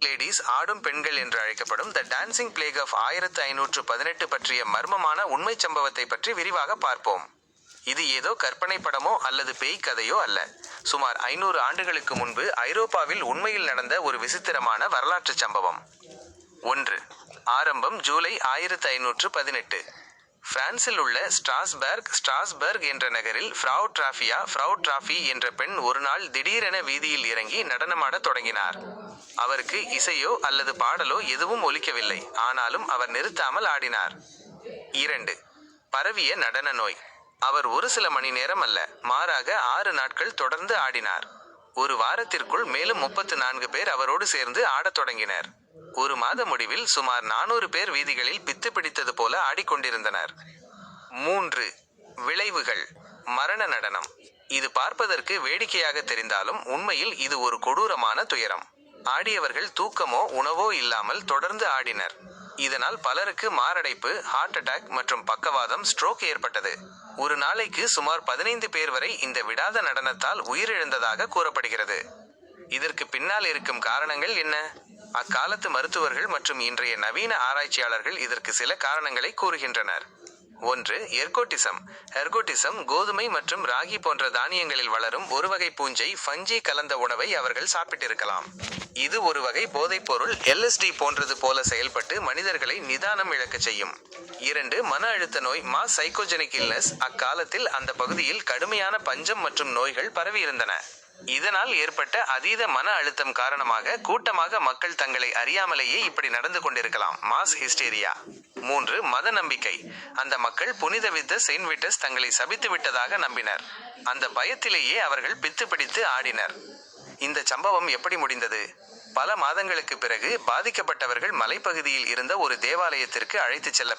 Ladies ஆடும் பெண்கள் என்று அழைக்கப்படும் த டான்சிங் பிளேக் ஆஃப் 1518 பற்றிய மர்மமான உண்மைச் சம்பவத்தை பற்றி விரிவாக பார்ப்போம். இது ஏதோ கற்பனை படமோ அல்லது பேய் கதையோ அல்ல. சுமார் 500 ஆண்டுகளுக்கு முன்பு ஐரோப்பாவில் உண்மையில் நடந்த ஒரு விசித்திரமான வரலாற்றுச் சம்பவம். 1. ஆரம்பம் ஜூலை 1518. பிரான்சில் உள்ள ஸ்ட்ராஸ்பர்க் என்ற நகரில் ஃப்ராவ் டிராஃபி என்ற பெண் ஒரு நாள் திடீரென வீதியில் இறங்கி நடனமாடத் தொடங்கினார். அவருக்கு இசையோ அல்லது பாடலோ எதுவும் ஒலிக்கவில்லை, ஆனாலும் அவர் நிறுத்தாமல் ஆடினார். 2. பரவிய நடன நோய். அவர் ஒரு சில மணி நேரம் அல்ல, மாறாக 6 நாட்கள் தொடர்ந்து ஆடினார். ஒரு வாரத்திற்குள் மேலும் 34 பேர் அவரோடு சேர்ந்து ஆடத் தொடங்கினர். ஒரு மாத முடிவில் சுமார் 400 பேர் வீதிகளில் பித்து பிடித்தது போல ஆடிக்கொண்டிருந்தனர். 3. விளைவுகள். மரண நடனம். இது பார்ப்பதற்கு வேடிக்கையாக தெரிந்தாலும் உண்மையில் இது ஒரு கொடூரமான துயரம். ஆடியவர்கள் தூக்கமோ உணவோ இல்லாமல் தொடர்ந்து ஆடினர். இதனால் பலருக்கு மாரடைப்பு, ஹார்ட் அட்டாக் மற்றும் பக்கவாதம், ஸ்ட்ரோக் ஏற்பட்டது. ஒரு நாளைக்கு சுமார் 15 பேர் வரை இந்த விடாத நடனத்தால் உயிரிழந்ததாக கூறப்படுகிறது. இதற்கு பின்னால் இருக்கும் காரணங்கள் என்ன? அக்காலத்து மருத்துவர்கள் மற்றும் இன்றைய நவீன ஆராய்ச்சியாளர்கள் இதற்கு சில காரணங்களை கூறுகின்றனர். 1. எர்கோட்டிசம். கோதுமை மற்றும் ராகி போன்ற தானியங்களில் வளரும் ஒரு வகை பூஞ்சை ஃபஞ்சி கலந்த உணவை அவர்கள் சாப்பிட்டிருக்கலாம். இது ஒரு வகை போதைப்பொருள் LSD போன்றது போல செயல்பட்டு மனிதர்களை நிதானம் இழக்கச் செய்யும். 2. மன அழுத்த நோய் மாஸ் சைக்கோஜெனிக் இல்னஸ். அக்காலத்தில் அந்த பகுதியில் கடுமையான பஞ்சம் மற்றும் நோய்கள் பரவியிருந்தன. இதனால் ஏற்பட்ட அதீத மன அழுத்தம் காரணமாக கூட்டமாக மக்கள் தங்களை அறியாமலேயே இப்படி நடந்து கொண்டிருக்கலாம். Mass hysteria. 3. மத நம்பிக்கை. அந்த மக்கள் புனித செயின்ட் விட்டஸ் தங்களை சபித்து விட்டதாக நம்பினர். அந்த பயத்திலேயே அவர்கள் பித்து பிடித்து ஆடினர். இந்த சம்பவம் எப்படி முடிந்தது? பல மாதங்களுக்கு பிறகு பாதிக்கப்பட்டவர்கள் மலைப்பகுதியில் இருந்த ஒரு தேவாலயத்திற்கு அழைத்துச் செல்ல